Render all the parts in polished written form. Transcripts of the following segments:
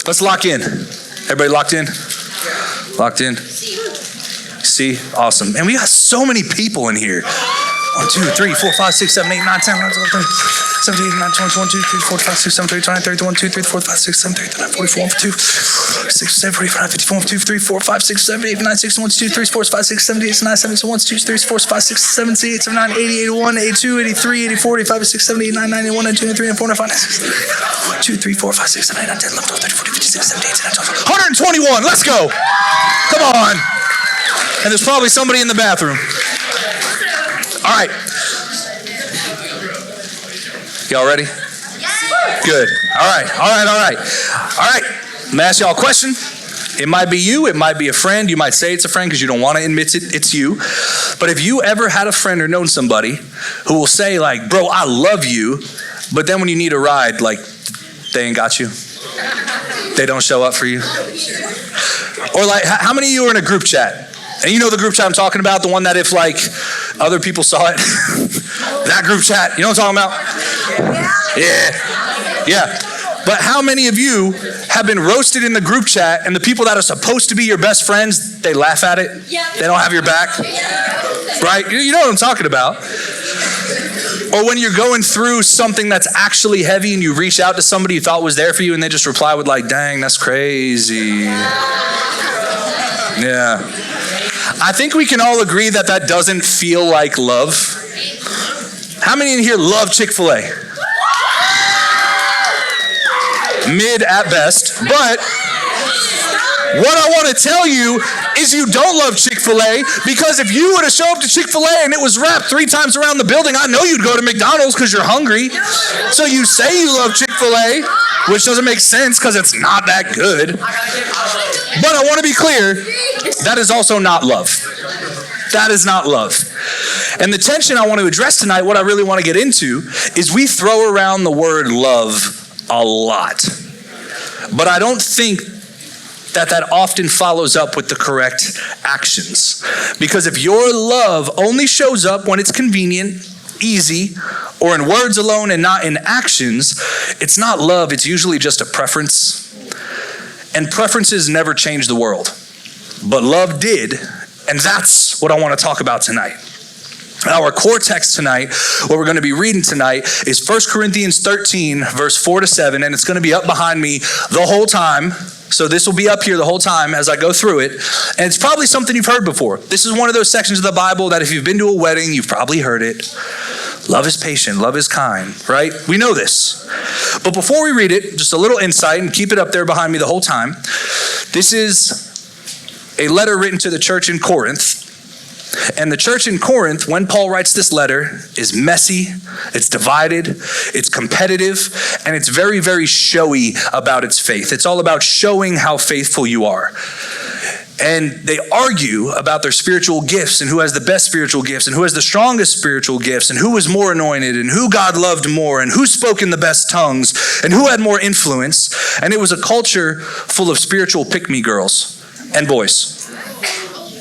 Let's lock in. Everybody locked in? Locked in? See? Awesome. And we got so many people in here. 1, 2, 3, 4, 5, 6, 7, 8, 9, 10, 11, 12, 13, 17, 18, 19, 20, 1, 2, 3, 4, 5, 6, 7, 8, 9, 10, 11, 12, 13, 14, 15, 16, 17, 18, 19, 20, 21, 22, 23, 24, 25, 26, 27, 28, 29, 30, 31, 32, 33, 44, 45, 46, 47, 48, 49, 50, 51, 52, 53, 54, 55, 56, 57, 58, 59, 70, 71, 72, 73, 74, 75, 76, 77, 78, 79, 80, 81, 82, 83, 84, 85, 86, 70, 89, 90, 91, 92, 93, 94, 95, 96, 2, 3, 4, 5, 6, 7, 8, 9, 10, 11, 12, 13, 14, 15, 16, 17, 18, 19, 20, 121. Let's go. Come on. And there's probably somebody in the bathroom. All right. Y'all ready? Good. All right. I'm gonna ask y'all a question. It might be you. It might be a friend. You might say it's a friend because you don't want to admit it's you. But have you ever had a friend or known somebody who will say like, bro, I love you, but then when you need a ride, like, they ain't got you? They don't show up for you? Or like, how many of you are in a group chat? And you know the group chat I'm talking about, the one that if like other people saw it, that group chat, you know what I'm talking about? Yeah. But how many of you have been roasted in the group chat and the people that are supposed to be your best friends, they laugh at it? They don't have your back? Right? You know what I'm talking about. Or when you're going through something that's actually heavy and you reach out to somebody you thought was there for you and they just reply with like, dang, that's crazy. Yeah. I think we can all agree that that doesn't feel like love. How many in here love Chick-fil-A? Mid at best. But what I want to tell you is you don't love Chick-fil-A, because if you were to show up to Chick-fil-A and it was wrapped 3 times around the building, I know you'd go to McDonald's because you're hungry. So you say you love Chick-fil-A, which doesn't make sense because it's not that good. But I want to be clear, that is also not love. That is not love. And the tension I want to address tonight, what I really want to get into, is we throw around the word love a lot. But I don't think that often follows up with the correct actions. Because if your love only shows up when it's convenient, easy, or in words alone and not in actions, it's not love, it's usually just a preference. And preferences never change the world. But love did, and that's what I want to talk about tonight. Our core text tonight, what we're going to be reading tonight, is 1 Corinthians 13, verse 4-7, and it's going to be up behind me the whole time. So this will be up here the whole time as I go through it. And it's probably something you've heard before. This is one of those sections of the Bible that if you've been to a wedding, you've probably heard it. Love is patient, love is kind, right? We know this. But before we read it, just a little insight, and keep it up there behind me the whole time. This is a letter written to the church in Corinth. And the church in Corinth, when Paul writes this letter, is messy, it's divided, it's competitive, and it's very, very showy about its faith. It's all about showing how faithful you are. And they argue about their spiritual gifts and who has the best spiritual gifts and who has the strongest spiritual gifts and who was more anointed and who God loved more and who spoke in the best tongues and who had more influence. And it was a culture full of spiritual pick-me girls and boys.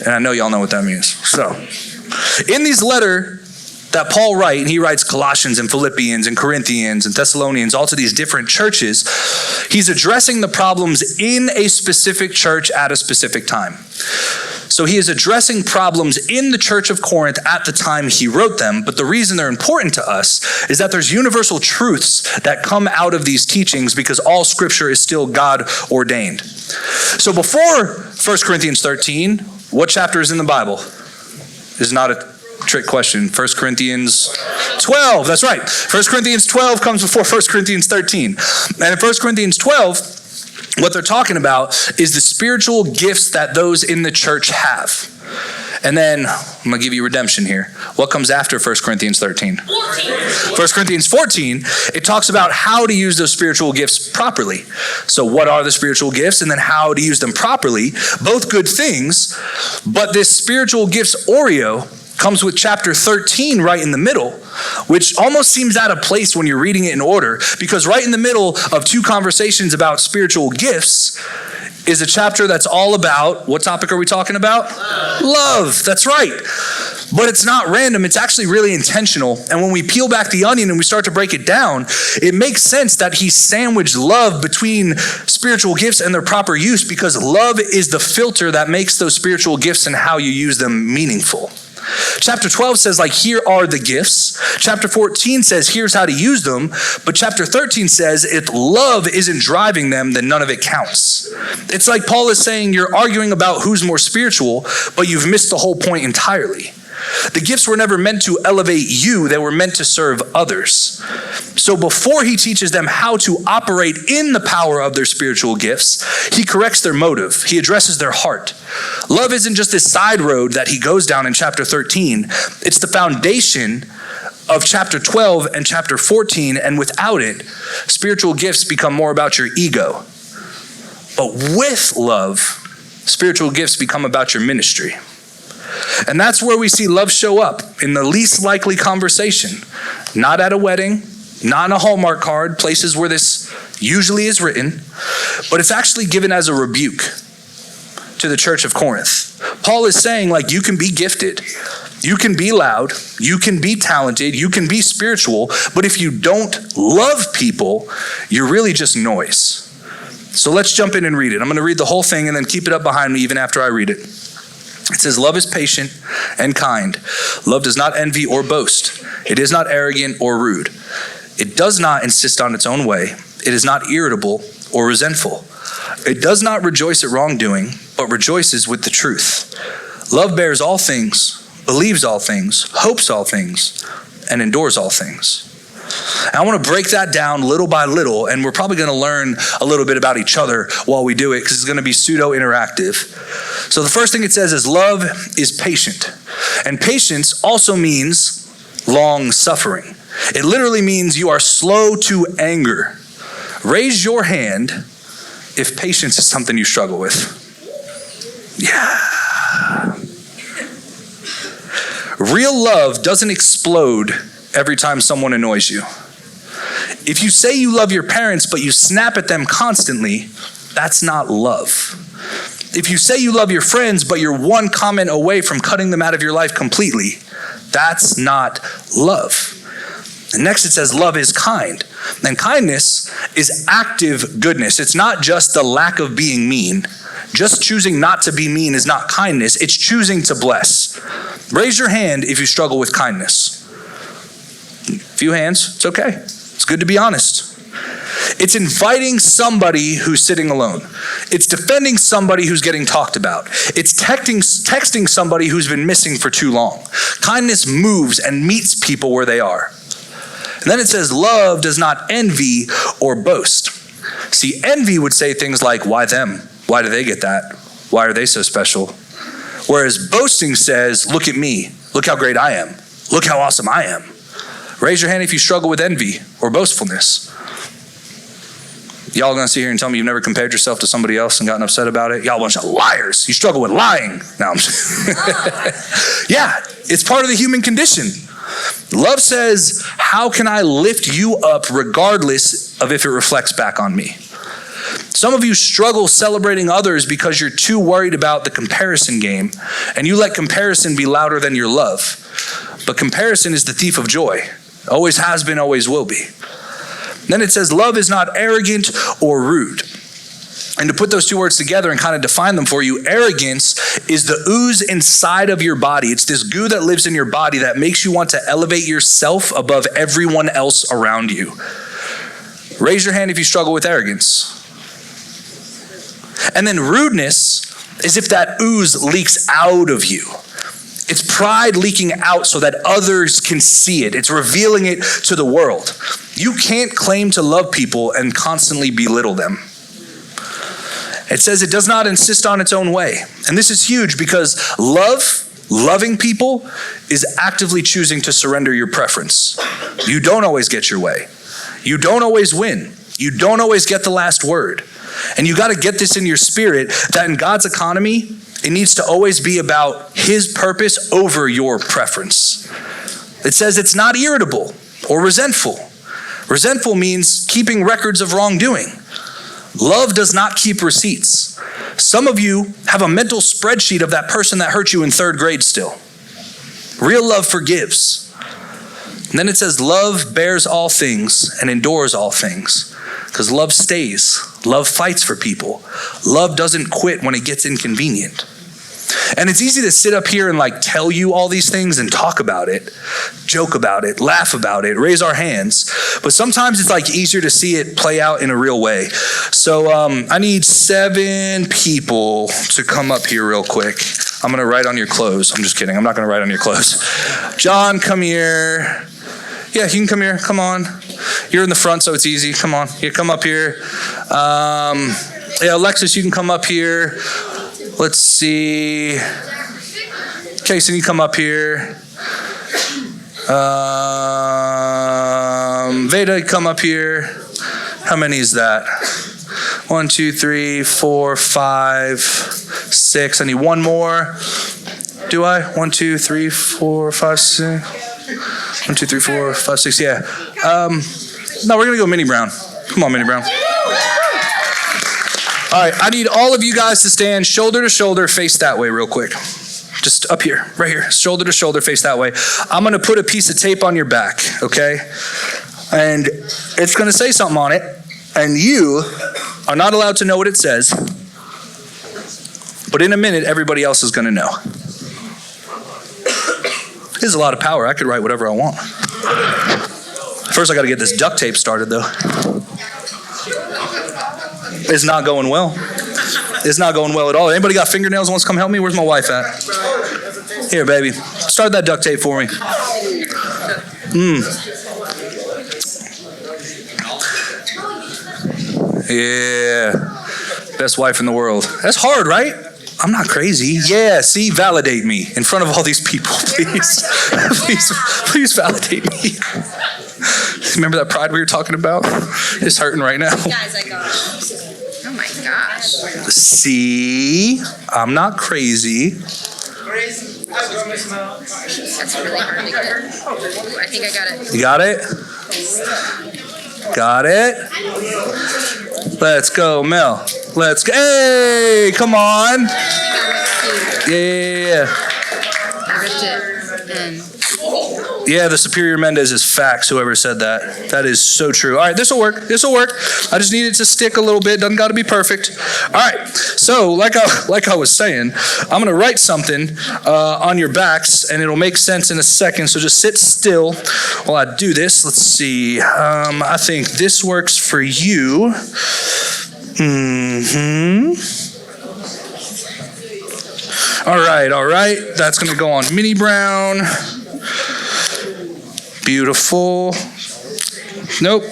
And I know y'all know what that means. So, in these letters that Paul writes, and he writes Colossians and Philippians and Corinthians and Thessalonians, all to these different churches, he's addressing the problems in a specific church at a specific time. So he is addressing problems in the church of Corinth at the time he wrote them, but the reason they're important to us is that there's universal truths that come out of these teachings because all scripture is still God ordained. So before 1 Corinthians 13, what chapter is in the Bible? Is not a trick question. 1 Corinthians 12, that's right. 1 Corinthians 12 comes before 1 Corinthians 13. And in 1 Corinthians 12, what they're talking about is the spiritual gifts that those in the church have. And then, I'm going to give you redemption here. What comes after 1 Corinthians 13? 1 Corinthians 14, it talks about how to use those spiritual gifts properly. So what are the spiritual gifts and then how to use them properly? Both good things, but this spiritual gifts Oreo comes with chapter 13 right in the middle, which almost seems out of place when you're reading it in order, because right in the middle of two conversations about spiritual gifts is a chapter that's all about, what topic are we talking about? Love. That's right. But it's not random, it's actually really intentional. And when we peel back the onion and we start to break it down, it makes sense that he sandwiched love between spiritual gifts and their proper use, because love is the filter that makes those spiritual gifts and how you use them meaningful. Chapter 12 says, like, here are the gifts. Chapter 14 says, here's how to use them. But chapter 13 says, if love isn't driving them, then none of it counts. It's like Paul is saying, you're arguing about who's more spiritual, but you've missed the whole point entirely. The gifts were never meant to elevate you, they were meant to serve others. So before he teaches them how to operate in the power of their spiritual gifts, he corrects their motive. He addresses their heart. Love isn't just this side road that he goes down in chapter 13. It's the foundation of chapter 12 and chapter 14, and without it, spiritual gifts become more about your ego. But with love, spiritual gifts become about your ministry. And that's where we see love show up, in the least likely conversation. Not at a wedding, not in a Hallmark card, places where this usually is written, but it's actually given as a rebuke to the church of Corinth. Paul is saying, like, you can be gifted, you can be loud, you can be talented, you can be spiritual, but if you don't love people, you're really just noise. So let's jump in and read it. I'm going to read the whole thing and then keep it up behind me even after I read it. It says, love is patient and kind. Love does not envy or boast. It is not arrogant or rude. It does not insist on its own way. It is not irritable or resentful. It does not rejoice at wrongdoing, but rejoices with the truth. Love bears all things, believes all things, hopes all things, and endures all things. And I want to break that down little by little, and we're probably going to learn a little bit about each other while we do it, because it's going to be pseudo-interactive. So the first thing it says is love is patient. And patience also means long-suffering. It literally means you are slow to anger. Raise your hand if patience is something you struggle with. Yeah. Real love doesn't explode every time someone annoys you. If you say you love your parents, but you snap at them constantly, that's not love. If you say you love your friends, but you're one comment away from cutting them out of your life completely, that's not love. And next it says love is kind. And kindness is active goodness. It's not just the lack of being mean. Just choosing not to be mean is not kindness. It's choosing to bless. Raise your hand if you struggle with kindness. A few hands, it's okay. It's good to be honest. It's inviting somebody who's sitting alone. It's defending somebody who's getting talked about. It's texting somebody who's been missing for too long. Kindness moves and meets people where they are. And then it says love does not envy or boast. See, envy would say things like, why them? Why do they get that? Why are they so special? Whereas boasting says, look at me. Look how great I am. Look how awesome I am. Raise your hand if you struggle with envy or boastfulness. Y'all gonna sit here and tell me you've never compared yourself to somebody else and gotten upset about it? Y'all a bunch of liars. You struggle with lying. No, I'm just yeah, it's part of the human condition. Love says, how can I lift you up regardless of if it reflects back on me? Some of you struggle celebrating others because you're too worried about the comparison game, and you let comparison be louder than your love. But comparison is the thief of joy. Always has been, always will be. Then it says love is not arrogant or rude. And to put those two words together and kind of define them for you, arrogance is the ooze inside of your body. It's this goo that lives in your body that makes you want to elevate yourself above everyone else around you. Raise your hand if you struggle with arrogance. And then rudeness is if that ooze leaks out of you. It's pride leaking out so that others can see it. It's revealing it to the world. You can't claim to love people and constantly belittle them. It says it does not insist on its own way. And this is huge because loving people, is actively choosing to surrender your preference. You don't always get your way. You don't always win. You don't always get the last word. And you got to get this in your spirit that in God's economy, it needs to always be about his purpose over your preference. It says it's not irritable or resentful. Resentful means keeping records of wrongdoing. Love does not keep receipts. Some of you have a mental spreadsheet of that person that hurt you in third grade still. Real love forgives. And then it says love bears all things and endures all things. Because love stays. Love fights for people. Love doesn't quit when it gets inconvenient. And it's easy to sit up here and tell you all these things and talk about it, joke about it, laugh about it, raise our hands. But sometimes it's easier to see it play out in a real way. So I need 7 people to come up here real quick. I'm going to write on your clothes. I'm just kidding. I'm not going to write on your clothes. John, come here. Yeah, you can come here. Come on. You're in the front, so it's easy. Come on. You come up here. Alexis, you can come up here. Let's see. Casey, you come up here. Veda, you come up here. How many is that? 1, 2, 3, 4, 5, 6. I need one more. Do I? 1, 2, 3, 4, 5, 6. 1, 2, 3, 4, 5, 6. Yeah. No, we're gonna go Minnie Brown. Come on, Minnie Brown. All right, I need all of you guys to stand shoulder to shoulder, face that way real quick. Just up here, right here, shoulder to shoulder, face that way. I'm gonna put a piece of tape on your back, okay? And it's gonna say something on it, and you are not allowed to know what it says, but in a minute, everybody else is gonna know. This is a lot of power. I could write whatever I want. First, I gotta get this duct tape started though. It's not going well. It's not going well at all. Anybody got fingernails wants to come help me? Where's my wife at? Here, baby. Start that duct tape for me. Yeah. Best wife in the world. That's hard, right? I'm not crazy. Yeah, see, validate me in front of all these people, please. please validate me. Remember that pride we were talking about? It's hurting right now. Guys, I got it. Oh my gosh. See, I'm not crazy. That's really hard to get. Ooh, I think I got it. You got it? Got it? Let's go, Mel. Let's go. Hey, come on. Yeah. I ripped it. Yeah, the superior Mendez is facts, whoever said that. That is so true. All right, this will work. I just need it to stick a little bit. Doesn't got to be perfect. All right, so like I was saying, I'm going to write something on your backs, and it'll make sense in a second, so just sit still while I do this. Let's see. I think this works for you. All right. That's going to go on Minnie Brown. Beautiful. Nope.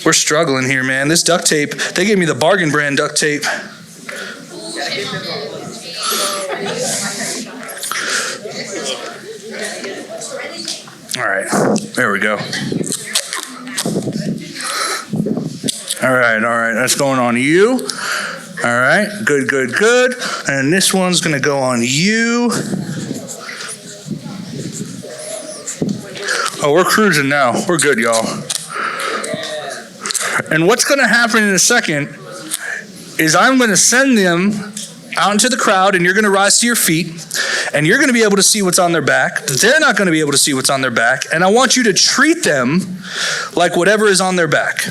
We're struggling here, man. This duct tape, they gave me the bargain brand duct tape. All right. There we go. All right. That's going on you. All right. Good. And this one's going to go on you. Oh, we're cruising now. We're good, y'all. And what's going to happen in a second is I'm going to send them out into the crowd, and you're going to rise to your feet, and you're going to be able to see what's on their back. They're not going to be able to see what's on their back, and I want you to treat them like whatever is on their back.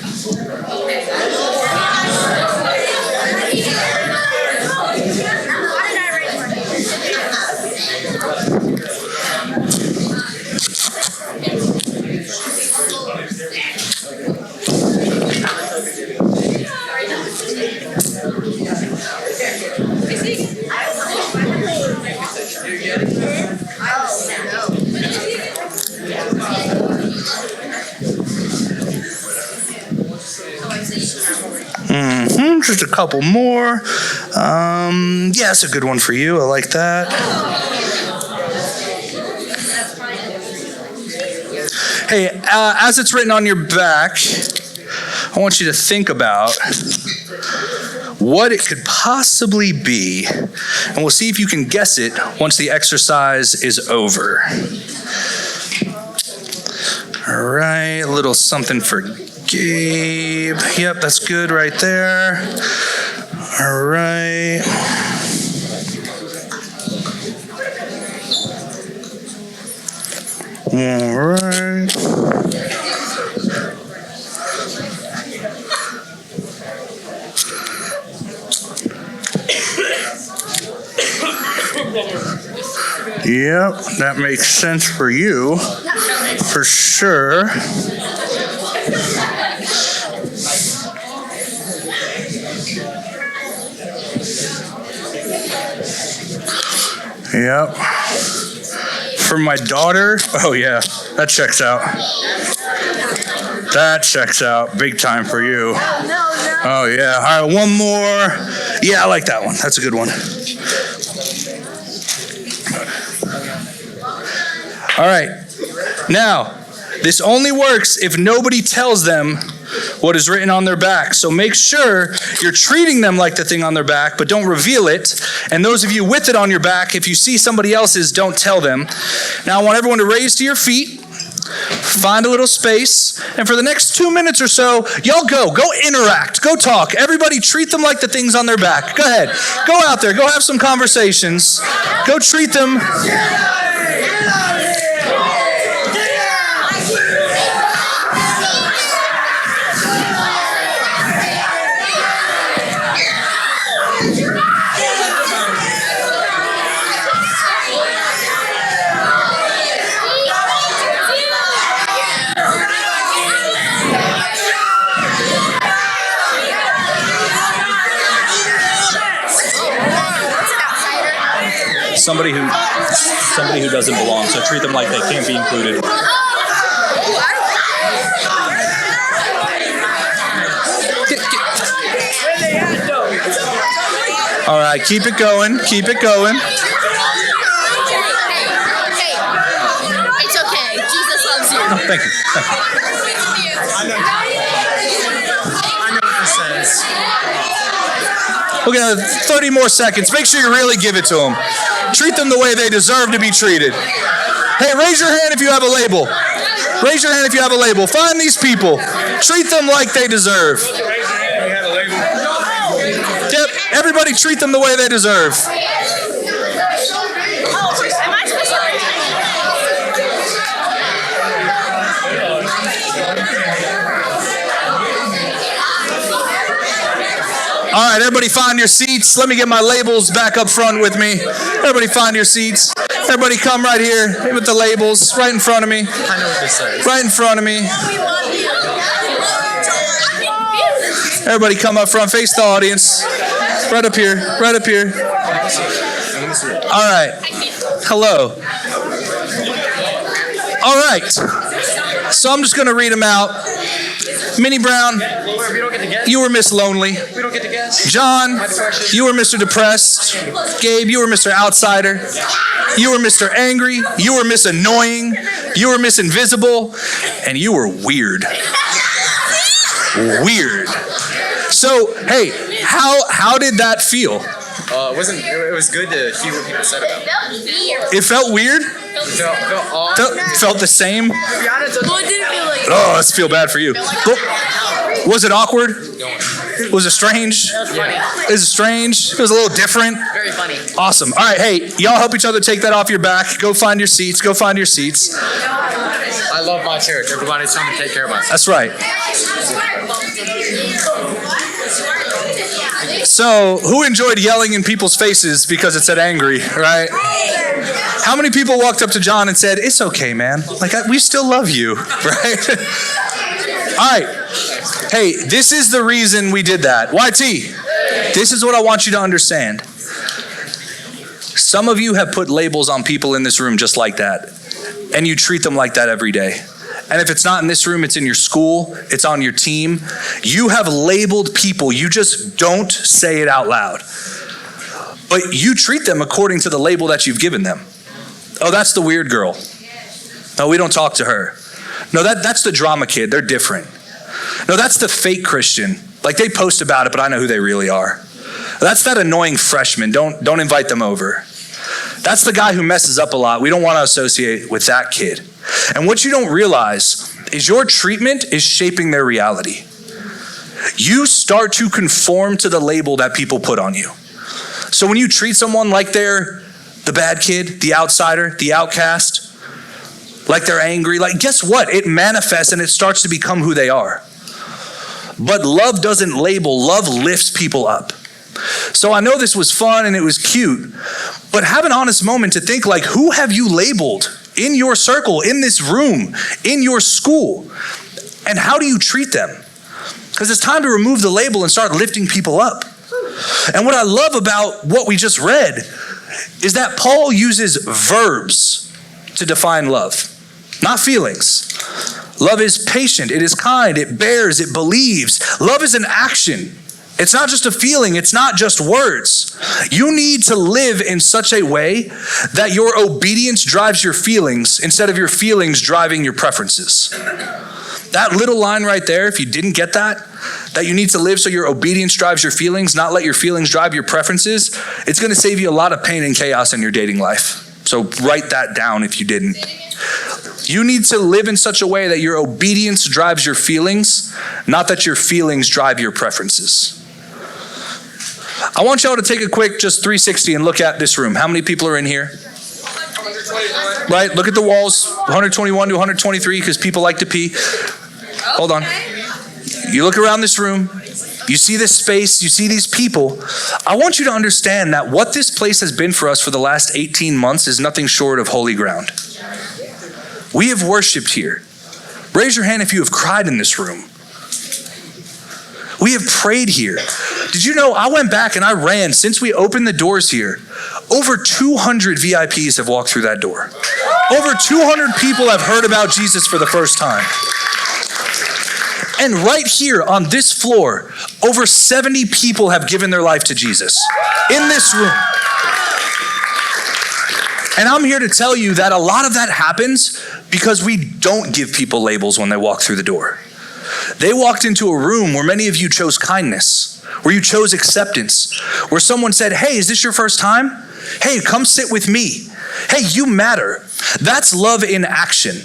Just a couple more. Yeah, that's a good one for you. I like that. Hey, as it's written on your back, I want you to think about what it could possibly be, and we'll see if you can guess it once the exercise is over. All right, a little something for Gabe. Yep, that's good right there. All right. All right. Yep, that makes sense for you, for sure. Yep. For my daughter, oh yeah, that checks out. That checks out big time for you. Oh yeah, all right, one more. Yeah, I like that one. That's a good one. All right, now, this only works if nobody tells them what is written on their back. So make sure you're treating them like the thing on their back, but don't reveal it. And those of you with it on your back, if you see somebody else's, don't tell them. Now I want everyone to raise to your feet, find a little space, and for the next 2 minutes or so, y'all go interact, go talk. Everybody treat them like the things on their back. Go ahead, go out there, go have some conversations. Go treat them. Somebody who doesn't belong, so treat them like they can't be included. All right, keep it going, keep it going. It's okay. Jesus loves you. Oh, thank you. I know what this says. We're gonna have 30 more seconds. Make sure you really give it to them. Treat them the way they deserve to be treated. Hey, raise your hand if you have a label. Raise your hand if you have a label. Find these people. Treat them like they deserve. Yep, everybody treat them the way they deserve. All right, everybody find your seats. Let me get my labels back up front with me. Everybody find your seats. Everybody come right here with the labels right in front of me. I know what this says. Right in front of me. Everybody come up front, face the audience. Right up here, right up here. All right. Hello. All right. So I'm just going to read them out. Minnie Brown, you were Miss Lonely. We don't get to guess. John, you were Mr. Depressed. Gabe, you were Mr. Outsider. You were Mr. Angry. You were Miss Annoying. You were Miss Invisible. And you were weird. Weird. So, hey, how did that feel? It was good to hear what people said about it. It felt weird? Felt odd. Felt the same? What did it feel like? Oh, let's feel bad for you. Was it awkward? Was it strange? Yeah. Is it strange? It was a little different. Very funny. Awesome. All right, hey, y'all help each other take that off your back. Go find your seats. Go find your seats. I love my church. Everybody's trying to take care of us. That's right. So, who enjoyed yelling in people's faces because it said angry, right? How many people walked up to John and said, "It's okay, man. Like, we still love you," right? All right. Hey, this is the reason we did that. YT, this is what I want you to understand. Some of you have put labels on people in this room just like that, and you treat them like that every day. And if it's not in this room, it's in your school, it's on your team. You have labeled people, you just don't say it out loud. But you treat them according to the label that you've given them. Oh, that's the weird girl. No, we don't talk to her. No, that's the drama kid, they're different. No, that's the fake Christian. Like, they post about it, but I know who they really are. That's that annoying freshman, don't invite them over. That's the guy who messes up a lot. We don't want to associate with that kid. And what you don't realize is your treatment is shaping their reality. You start to conform to the label that people put on you. So when you treat someone like they're the bad kid, the outsider, the outcast, like they're angry. Like, guess what? It manifests and it starts to become who they are. But love doesn't label. Love lifts people up. So I know this was fun and it was cute, but have an honest moment to think, like, who have you labeled in your circle, in this room, in your school? And how do you treat them? Because it's time to remove the label and start lifting people up. And what I love about what we just read is that Paul uses verbs to define love, not feelings. Love is patient, it is kind, it bears, it believes. Love is an action. It's not just a feeling, it's not just words. You need to live in such a way that your obedience drives your feelings instead of your feelings driving your preferences. That little line right there, if you didn't get that you need to live so your obedience drives your feelings, not let your feelings drive your preferences, it's going to save you a lot of pain and chaos in your dating life. So write that down if you didn't. You need to live in such a way that your obedience drives your feelings, not that your feelings drive your preferences. I want y'all to take a quick just 360 and look at this room. How many people are in here? Right, look at the walls, 121 to 123, because people like to pee. Hold on. You look around this room, you see this space, you see these people. I want you to understand that what this place has been for us for the last 18 months is nothing short of holy ground. We have worshiped here. Raise your hand if you have cried in this room. We have prayed here. Did you know, I went back and I ran, since we opened the doors here, over 200 VIPs have walked through that door. Over 200 people have heard about Jesus for the first time. And right here on this floor, over 70 people have given their life to Jesus in this room. And I'm here to tell you that a lot of that happens because we don't give people labels when they walk through the door. They walked into a room where many of you chose kindness, where you chose acceptance, where someone said, hey, is this your first time? Hey, come sit with me. Hey, you matter. That's love in action.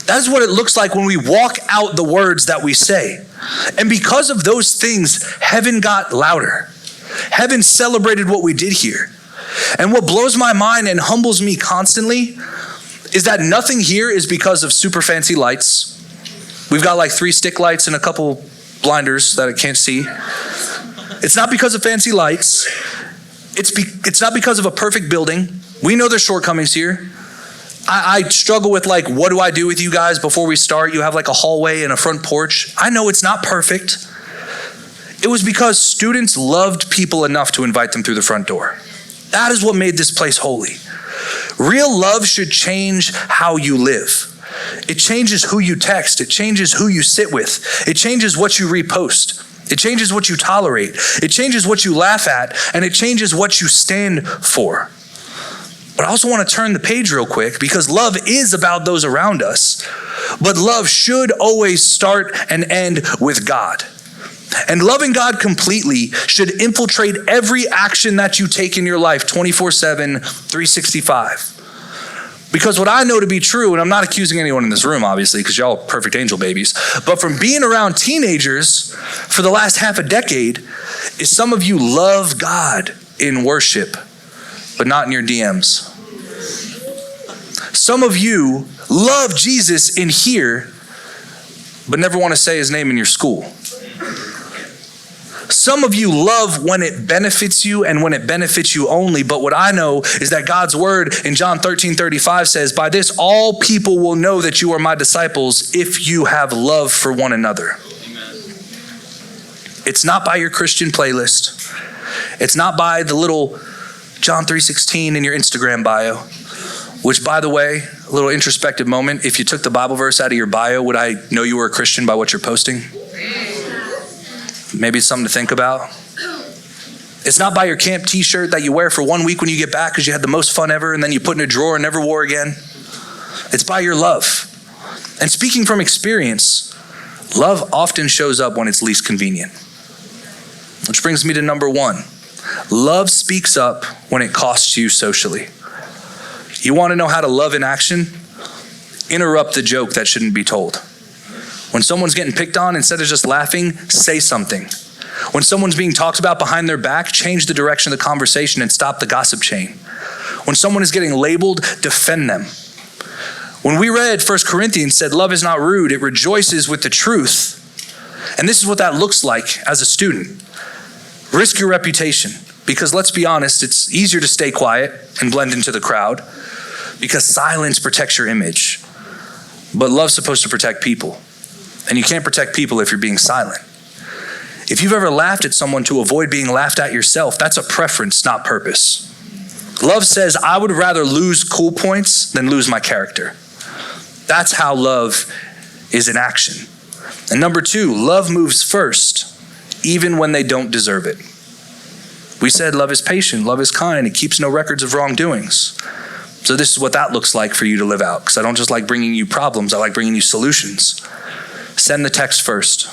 That's what it looks like when we walk out the words that we say. And because of those things, heaven got louder. Heaven celebrated what we did here. And what blows my mind and humbles me constantly is that nothing here is because of super fancy lights. We've got like 3 stick lights and a couple blinders that I can't see. It's not because of fancy lights. It's not because of a perfect building. We know there's shortcomings here. I struggle with, like, what do I do with you guys before we start? You have like a hallway and a front porch. I know it's not perfect. It was because students loved people enough to invite them through the front door. That is what made this place holy. Real love should change how you live. It changes who you text. It changes who you sit with. It changes what you repost. It changes what you tolerate. It changes what you laugh at. And it changes what you stand for. But I also want to turn the page real quick, because love is about those around us. But love should always start and end with God. And loving God completely should infiltrate every action that you take in your life 24/7, 365. Because what I know to be true, and I'm not accusing anyone in this room, obviously, because y'all are perfect angel babies, but from being around teenagers for the last half a decade, is some of you love God in worship, but not in your DMs. Some of you love Jesus in here, but never want to say his name in your school. Some of you love when it benefits you and when it benefits you only. But what I know is that God's word in John 13:35 says, by this all people will know that you are my disciples if you have love for one another. Amen. It's not by your Christian playlist. It's not by the little John 3:16 in your Instagram bio, which, by the way, a little introspective moment. If you took the Bible verse out of your bio, would I know you were a Christian by what you're posting? Maybe it's something to think about. It's not by your camp t-shirt that you wear for 1 week when you get back because you had the most fun ever and then you put in a drawer and never wore again. It's by your love. And speaking from experience, love often shows up when it's least convenient. Which brings me to number 1. Love speaks up when it costs you socially. You want to know how to love in action? Interrupt the joke that shouldn't be told. When someone's getting picked on, instead of just laughing, say something. When someone's being talked about behind their back, change the direction of the conversation and stop the gossip chain. When someone is getting labeled, defend them. When we read 1 Corinthians said, love is not rude, it rejoices with the truth. And this is what that looks like as a student. Risk your reputation, because let's be honest, it's easier to stay quiet and blend into the crowd because silence protects your image. But love's supposed to protect people. And you can't protect people if you're being silent. If you've ever laughed at someone to avoid being laughed at yourself, that's a preference, not purpose. Love says, I would rather lose cool points than lose my character. That's how love is in action. And number 2, love moves first, even when they don't deserve it. We said love is patient, love is kind, it keeps no records of wrongdoings. So this is what that looks like for you to live out, because I don't just like bringing you problems, I like bringing you solutions. Send the text first.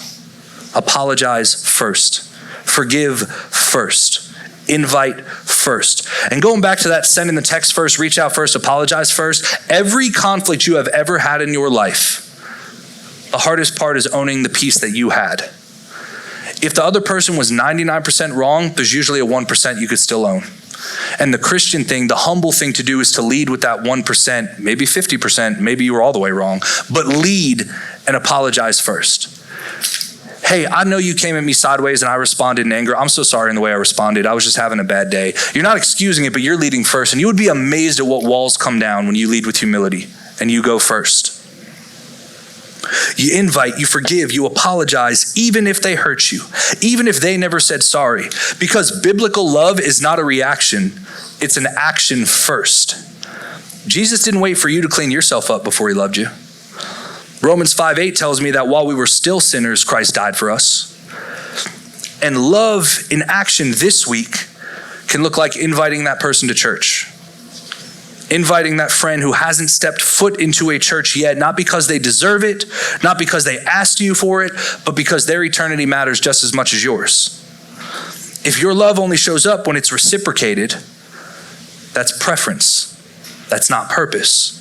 Apologize first. Forgive first. Invite first. And going back to that, sending the text first, reach out first, apologize first. Every conflict you have ever had in your life, the hardest part is owning the piece that you had. If the other person was 99% wrong, there's usually a 1% you could still own. And the Christian thing, the humble thing to do is to lead with that 1%, maybe 50%, maybe you were all the way wrong, but lead and apologize first. Hey, I know you came at me sideways and I responded in anger. I'm so sorry in the way I responded. I was just having a bad day. You're not excusing it, but you're leading first. And you would be amazed at what walls come down when you lead with humility and you go first. You invite, you forgive, you apologize, even if they hurt you, even if they never said sorry. Because biblical love is not a reaction, it's an action first. Jesus didn't wait for you to clean yourself up before he loved you. Romans 5:8 tells me that while we were still sinners, Christ died for us. And love in action this week can look like inviting that person to church. Inviting that friend who hasn't stepped foot into a church yet, not because they deserve it, not because they asked you for it, but because their eternity matters just as much as yours. If your love only shows up when it's reciprocated, that's preference. That's not purpose.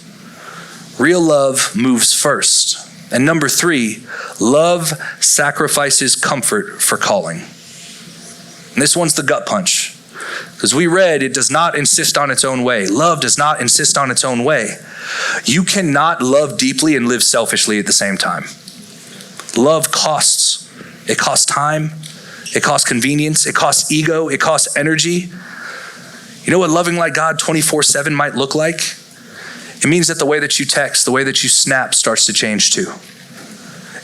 Real love moves first. And number 3, love sacrifices comfort for calling. And this one's the gut punch. Because we read, it does not insist on its own way. Love does not insist on its own way. You cannot love deeply and live selfishly at the same time. Love costs. It costs time. It costs convenience. It costs ego. It costs energy. You know what loving like God 24/7 might look like? It means that the way that you text, the way that you snap starts to change too.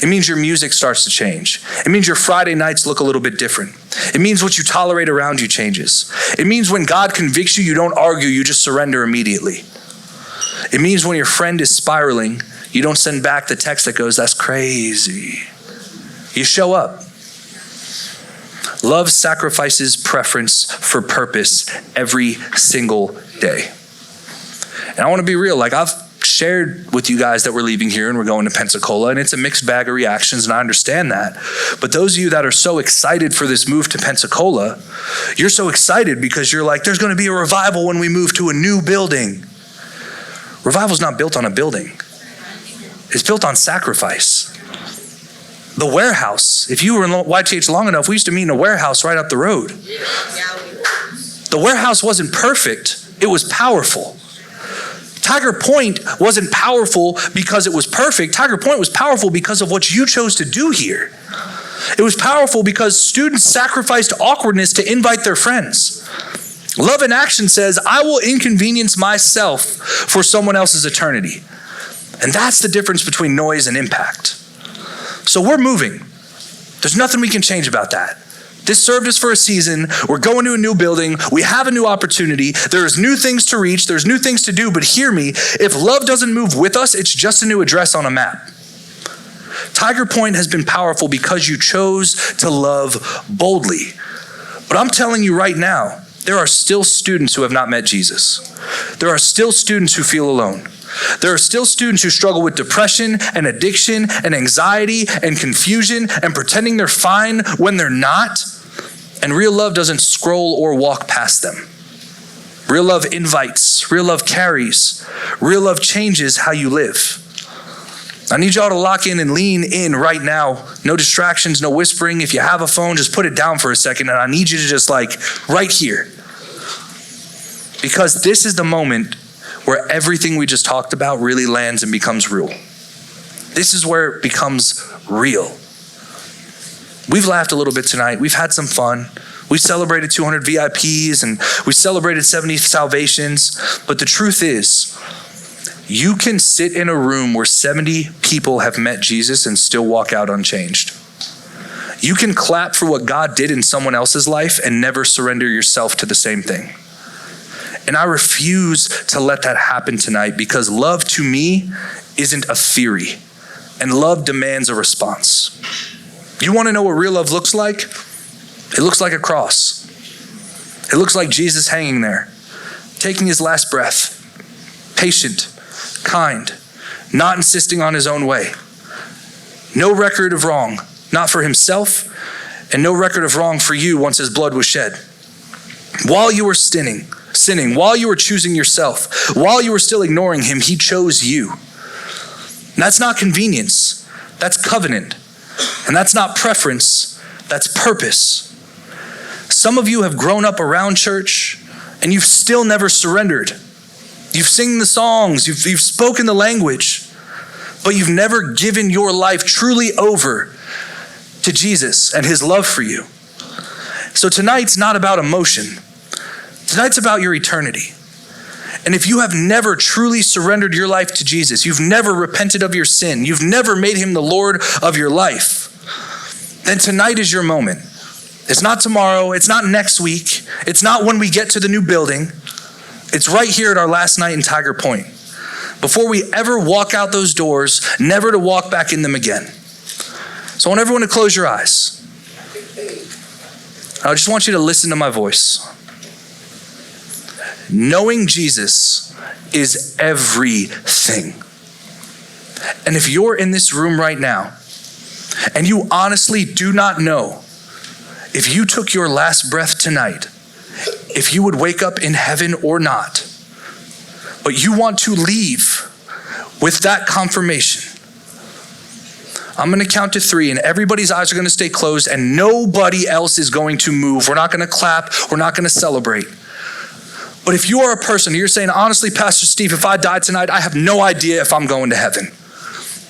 It means your music starts to change. It means your Friday nights look a little bit different. It means what you tolerate around you changes. It means when God convicts you, you don't argue, you just surrender immediately. It means when your friend is spiraling, you don't send back the text that goes, that's crazy. You show up. Love sacrifices preference for purpose every single day. And I want to be real, like I've shared with you guys that we're leaving here and we're going to Pensacola, and it's a mixed bag of reactions, and I understand that. But those of you that are so excited for this move to Pensacola, you're so excited because you're like, there's going to be a revival when we move to a new building. Revival's not built on a building. It's built on sacrifice. The warehouse, if you were in YTH long enough, we used to meet in a warehouse right up the road. The warehouse wasn't perfect, it was powerful. Tiger Point wasn't powerful because it was perfect. Tiger Point was powerful because of what you chose to do here. It was powerful because students sacrificed awkwardness to invite their friends. Love in action says, I will inconvenience myself for someone else's eternity. And that's the difference between noise and impact. So we're moving. There's nothing we can change about that. This served us for a season. We're going to a new building. We have a new opportunity. There's new things to reach. There's new things to do. But hear me, if love doesn't move with us, it's just a new address on a map. Tiger Point has been powerful because you chose to love boldly. But I'm telling you right now, there are still students who have not met Jesus. There are still students who feel alone. There are still students who struggle with depression and addiction and anxiety and confusion and pretending they're fine when they're not. And real love doesn't scroll or walk past them. Real love invites. Real love carries. Real love changes how you live. I need y'all to lock in and lean in right now. No distractions, no whispering. If you have a phone, just put it down for a second. And I need you to just right here. Because this is the moment where everything we just talked about really lands and becomes real. This is where it becomes real. We've laughed a little bit tonight. We've had some fun. We celebrated 200 VIPs and we celebrated 70 salvations. But the truth is, you can sit in a room where 70 people have met Jesus and still walk out unchanged. You can clap for what God did in someone else's life and never surrender yourself to the same thing. And I refuse to let that happen tonight, because love to me isn't a theory, and love demands a response. You want to know what real love looks like? It looks like a cross. It looks like Jesus hanging there, taking his last breath, patient, kind, not insisting on his own way. No record of wrong, not for himself, and no record of wrong for you once his blood was shed. While you were sinning, while you were choosing yourself, while you were still ignoring him, he chose you. And that's not convenience, that's covenant. And that's not preference, that's purpose. Some of you have grown up around church and you've still never surrendered. You've sung the songs, you've spoken the language, but you've never given your life truly over to Jesus and his love for you. So tonight's not about emotion. Tonight's about your eternity. And if you have never truly surrendered your life to Jesus, you've never repented of your sin, you've never made him the Lord of your life, then tonight is your moment. It's not tomorrow, it's not next week, it's not when we get to the new building. It's right here at our last night in Tiger Point. Before we ever walk out those doors, never to walk back in them again. So I want everyone to close your eyes. I just want you to listen to my voice. Knowing Jesus is everything. And if you're in this room right now and you honestly do not know if you took your last breath tonight, if you would wake up in heaven or not, but you want to leave with that confirmation, I'm going to count to 3 and everybody's eyes are going to stay closed and nobody else is going to move. We're not going to clap. We're not going to celebrate. But if you are a person, you're saying, honestly, Pastor Steve, if I died tonight, I have no idea if I'm going to heaven.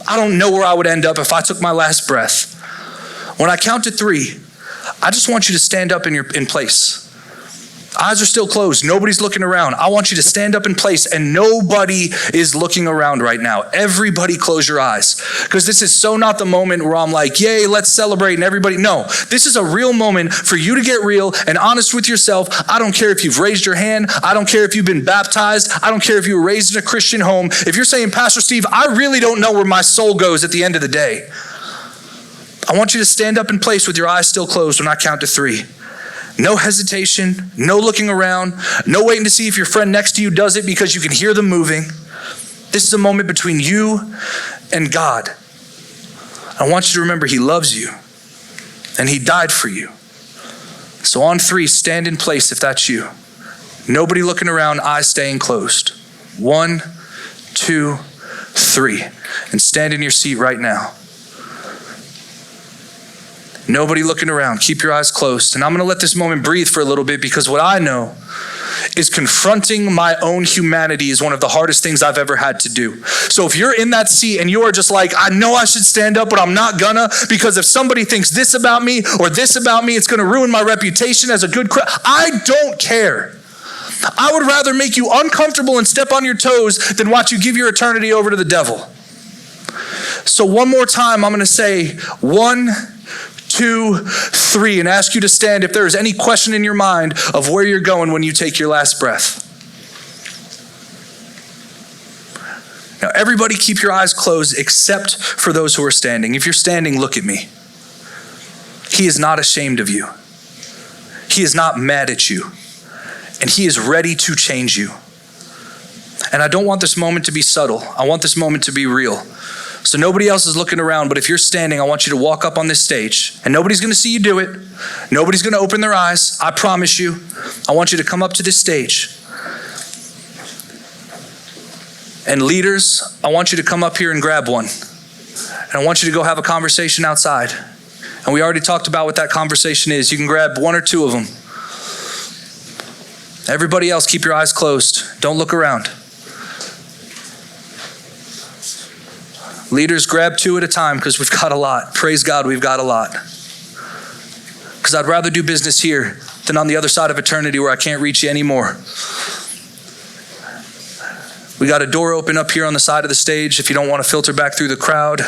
I don't know where I would end up if I took my last breath. When I count to 3, I just want you to stand up in place. Eyes are still closed. Nobody's looking around. I want you to stand up in place and nobody is looking around right now. Everybody close your eyes, because this is so not the moment where I'm like, yay, let's celebrate and everybody. No, this is a real moment for you to get real and honest with yourself. I don't care if you've raised your hand. I don't care if you've been baptized. I don't care if you were raised in a Christian home. If you're saying, Pastor Steve, I really don't know where my soul goes at the end of the day, I want you to stand up in place with your eyes still closed when I count to 3. No hesitation, no looking around, no waiting to see if your friend next to you does it because you can hear them moving. This is a moment between you and God. I want you to remember he loves you and he died for you. So on 3, stand in place if that's you. Nobody looking around, eyes staying closed. 1, 2, 3. And stand in your seat right now. Nobody looking around. Keep your eyes closed. And I'm going to let this moment breathe for a little bit, because what I know is confronting my own humanity is one of the hardest things I've ever had to do. So if you're in that seat and you are just like, I know I should stand up, but I'm not gonna, because if somebody thinks this about me or this about me, it's going to ruin my reputation as a good Christian. I don't care. I would rather make you uncomfortable and step on your toes than watch you give your eternity over to the devil. So one more time, I'm going to say 1, 2, 3, and ask you to stand if there is any question in your mind of where you're going when you take your last breath. Now, everybody keep your eyes closed except for those who are standing. If you're standing, look at me. He is not ashamed of you. He is not mad at you. And he is ready to change you. And I don't want this moment to be subtle. I want this moment to be real. So nobody else is looking around, but if you're standing, I want you to walk up on this stage, and nobody's going to see you do it. Nobody's going to open their eyes. I promise you. I want you to come up to this stage. And leaders, I want you to come up here and grab one. And I want you to go have a conversation outside. And we already talked about what that conversation is. You can grab 1 or 2 of them. Everybody else, keep your eyes closed. Don't look around. Leaders, grab two at a time because we've got a lot. Praise God, we've got a lot. Because I'd rather do business here than on the other side of eternity where I can't reach you anymore. We got a door open up here on the side of the stage if you don't want to filter back through the crowd.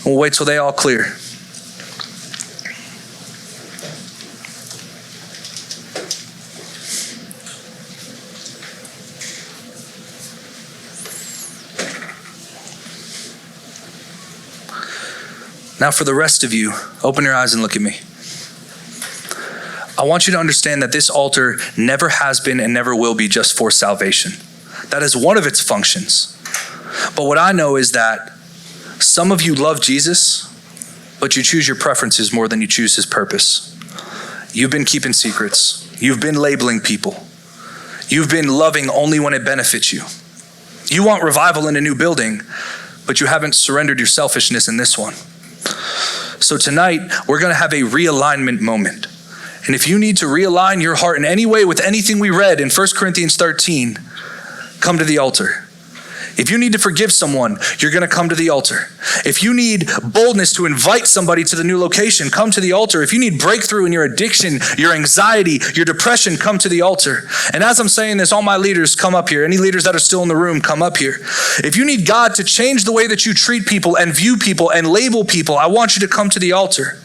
We'll wait till they all clear. Now for the rest of you, open your eyes and look at me. I want you to understand that this altar never has been and never will be just for salvation. That is one of its functions. But what I know is that some of you love Jesus, but you choose your preferences more than you choose his purpose. You've been keeping secrets. You've been labeling people. You've been loving only when it benefits you. You want revival in a new building, but you haven't surrendered your selfishness in this one. So tonight, we're going to have a realignment moment. And if you need to realign your heart in any way with anything we read in 1 Corinthians 13, come to the altar. If you need to forgive someone, you're going to come to the altar. If you need boldness to invite somebody to the new location, come to the altar. If you need breakthrough in your addiction, your anxiety, your depression, come to the altar. And as I'm saying this, all my leaders, come up here. Any leaders that are still in the room, come up here. If you need God to change the way that you treat people and view people and label people, I want you to come to the altar.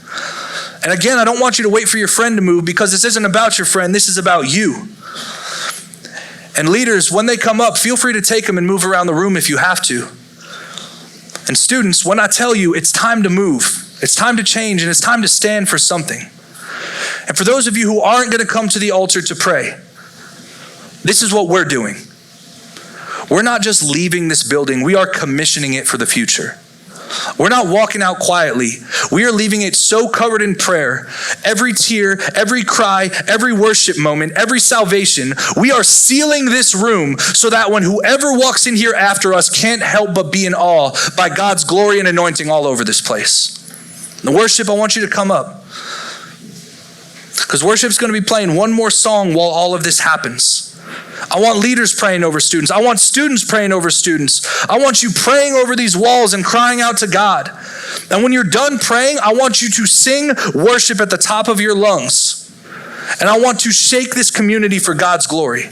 And again, I don't want you to wait for your friend to move because this isn't about your friend. This is about you. And leaders, when they come up, feel free to take them and move around the room if you have to. And students, when I tell you it's time to move, it's time to change, and it's time to stand for something. And for those of you who aren't going to come to the altar to pray, this is what we're doing. We're not just leaving this building, we are commissioning it for the future. We're not walking out quietly. We are leaving it so covered in prayer. Every tear, every cry, every worship moment, every salvation, we are sealing this room so that when whoever walks in here after us can't help but be in awe by God's glory and anointing all over this place. The worship, I want you to come up. Because worship's going to be playing one more song while all of this happens. I want leaders praying over students. I want students praying over students. I want you praying over these walls and crying out to God. And when you're done praying, I want you to sing worship at the top of your lungs. And I want to shake this community for God's glory.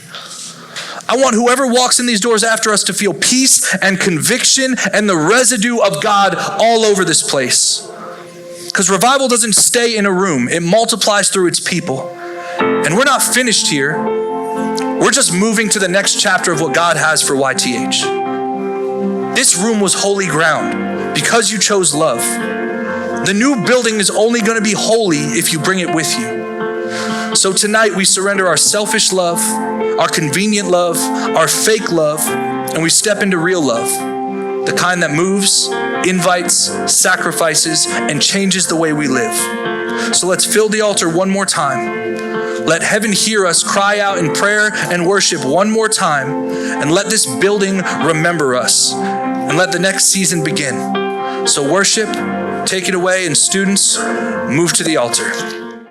I want whoever walks in these doors after us to feel peace and conviction and the residue of God all over this place. Because revival doesn't stay in a room. It multiplies through its people. And we're not finished here. We're just moving to the next chapter of what God has for YTH. This room was holy ground because you chose love. The new building is only going to be holy if you bring it with you. So tonight we surrender our selfish love, our convenient love, our fake love, and we step into real love. The kind that moves, invites, sacrifices, and changes the way we live. So let's fill the altar one more time. Let heaven hear us cry out in prayer and worship one more time, and let this building remember us, and let the next season begin. So worship, take it away, and students, move to the altar.